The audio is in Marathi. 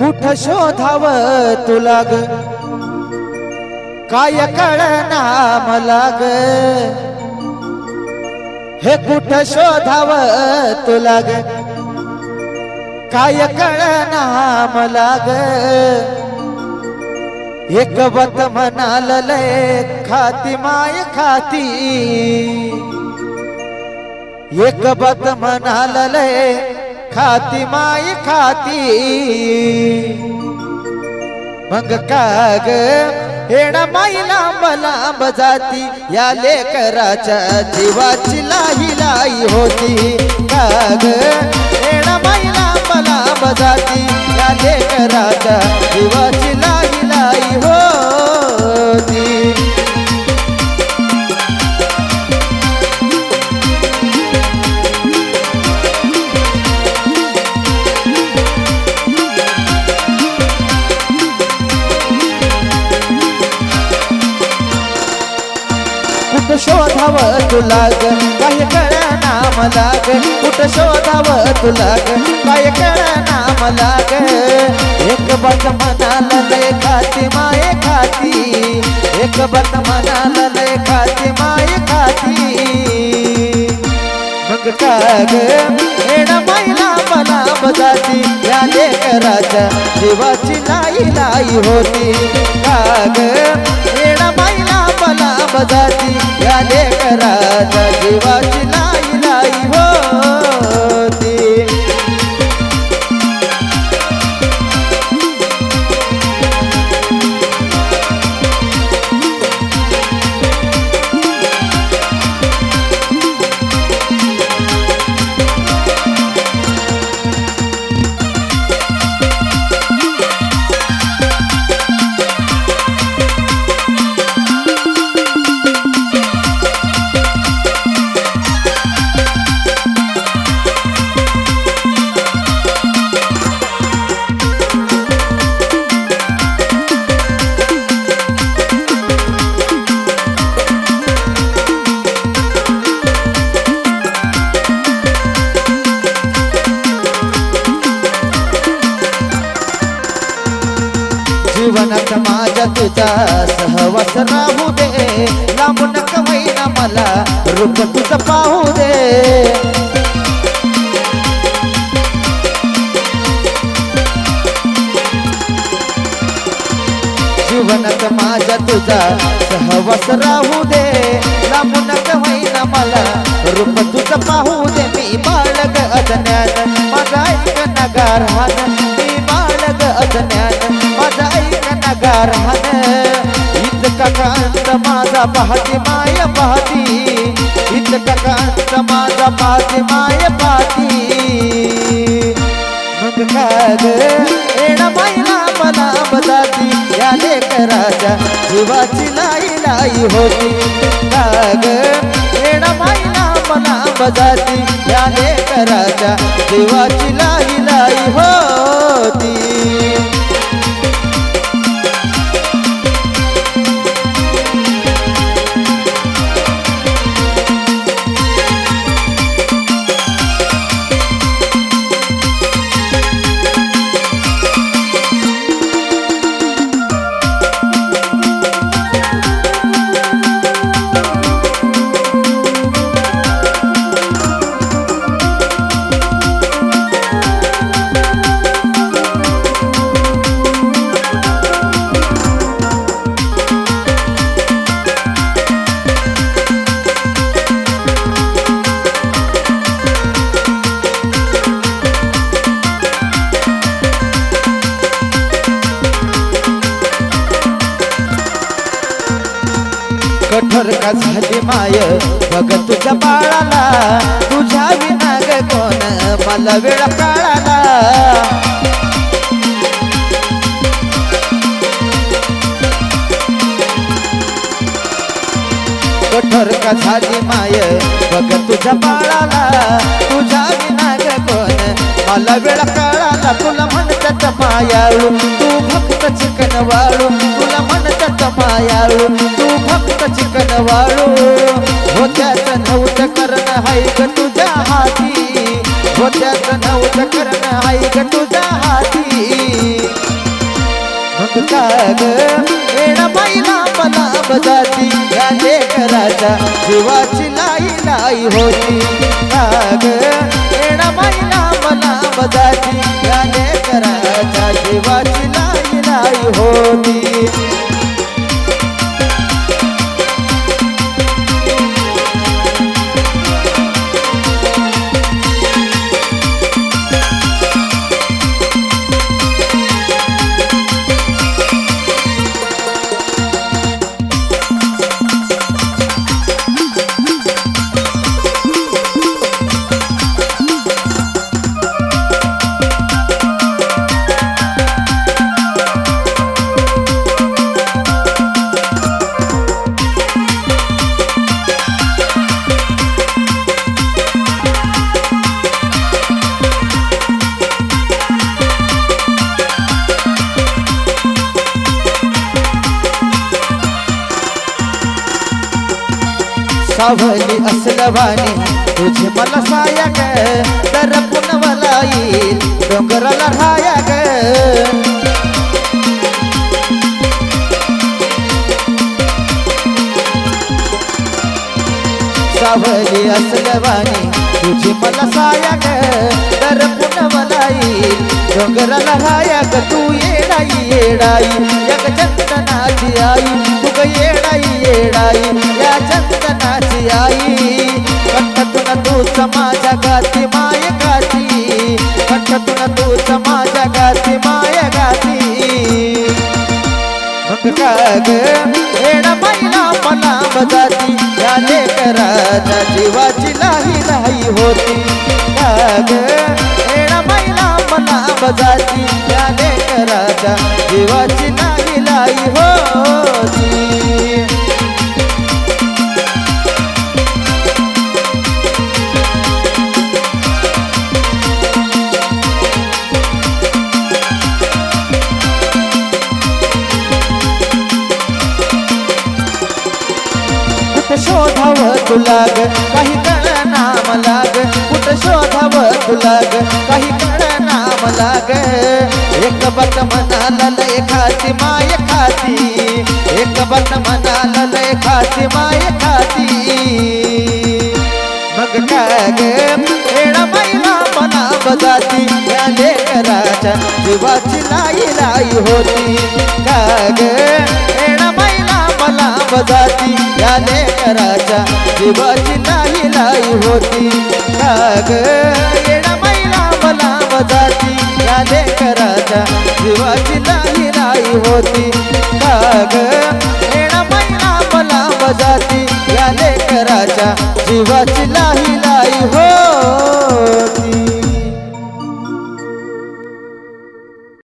कुठ शोधाव तुला ग काय कळना मला ग हे कुठ शोधाव तुला ग काय कळना मला ग एक बत म्हणालय खाती माय खाती एक बत म्हणालय खाती माय खाती मग काग हेडा माई लांब लांब जाती या लेकराच्या जीवाची लाई लाई होती काग हेडा माई लांब लांब जाती या लेकराच्या जीवाची लाई लाई होती कुठ शोधाव तुला ग काय कळना मला ग कुठ शोधाव तुला ग काय कळना मला ग एक बात म्हणाला लय खाती माय खाती एक बात म्हणाला लय खाती माय खाती मग काग हेडा माईला मला बजाती या लेकराच्या जीवाची लाई लाई होती काग हेडा माईला मला बजाती या लेकराच्या जीवाची लाई लाई होती जीवनात माझ्या तुझा सहवास राहू दे लांबून कवैना मला रूप तुझं पाहू दे जीवनात माझ्या तुझा सहवास राहू दे लांबून कवैना मला रूप तुझं पाहू दे मी बाळग अज्ञान माझा ऐक नगार हान मी बाळग अज्ञान माझा ऐक नगार हान इतका कांत माझा पाहती माय पाहती इतका कांत माझा पाहती माय पाहती मग काग एडा माईला मला बजाती या लेकराच्या जीवाची लाई लाई होती काग एडा माईला मला बजाती या लेकराच्या जीवाची लाई लाई होती कठोर का झाली माय बघ तुझ्या बाळाला तुझ्या विना ग कोण मला वेळ काळाला कठोर का झाली माय बघ तुझ्या बाळाला तुझ्या विना ग कोण मला वेळ काळाला तुला म्हणतात मायाळू तू भक्त चिकन वाळू तुला म्हणतात मायाळू तू भक्त चिकन वाळू होत्याचं नव्हतं करणं हाय ग तुझ्या हाती होत्याचं नव्हतं करणं हाय ग तुझ्या हाती मग का ग येणा बाईला मला बजाती या लेकराच्या जीवाची लाई लाई होती का ग येणा बाईला मला बजाती या लेकराच्या जीवाची लाई लाई होती सावली असलवानी तुझे मला साया ग तर पुनवला येईल डोंगराला राया ग सावली असलवानी तुझे मला साया ग तर पुनवला येईल डोंगराला राया ग तू येडाई येडाई यग चंदनाची आई तू येडाई येडाई या चंदनाची आई कंठातून तूच माझ्या गाती माय गाती कंठातून तूच माझ्या गाती माय गाती मग का ग येणा बाईला मला बजाती या लेकराच्या जीवाची लाई लाई होती का ग येणा बाईला मला बजाती या लेकराच्या जीवाची लाई लाई होती शोधाव तुला ग काही कळना मला ग कुठं शोधाव तुला ग काही कळना मला ग एक बात म्हणाला लय खाती माय खाती एक बात म्हणाला लय खाती माय खाती मग काय ग येणा बाईला मला बजाती या लेकराच्या जीवाची लाई लाई होती का ग येणा बाईला मला बजाती या लेकराच्या जीवाची लाई लाई होती का ग येणा बाईला मला बजाती या लेकराच्या जीवाची लाई लाई होती का ग येणा बाईला मला बजाती या लेकराच्या जीवाची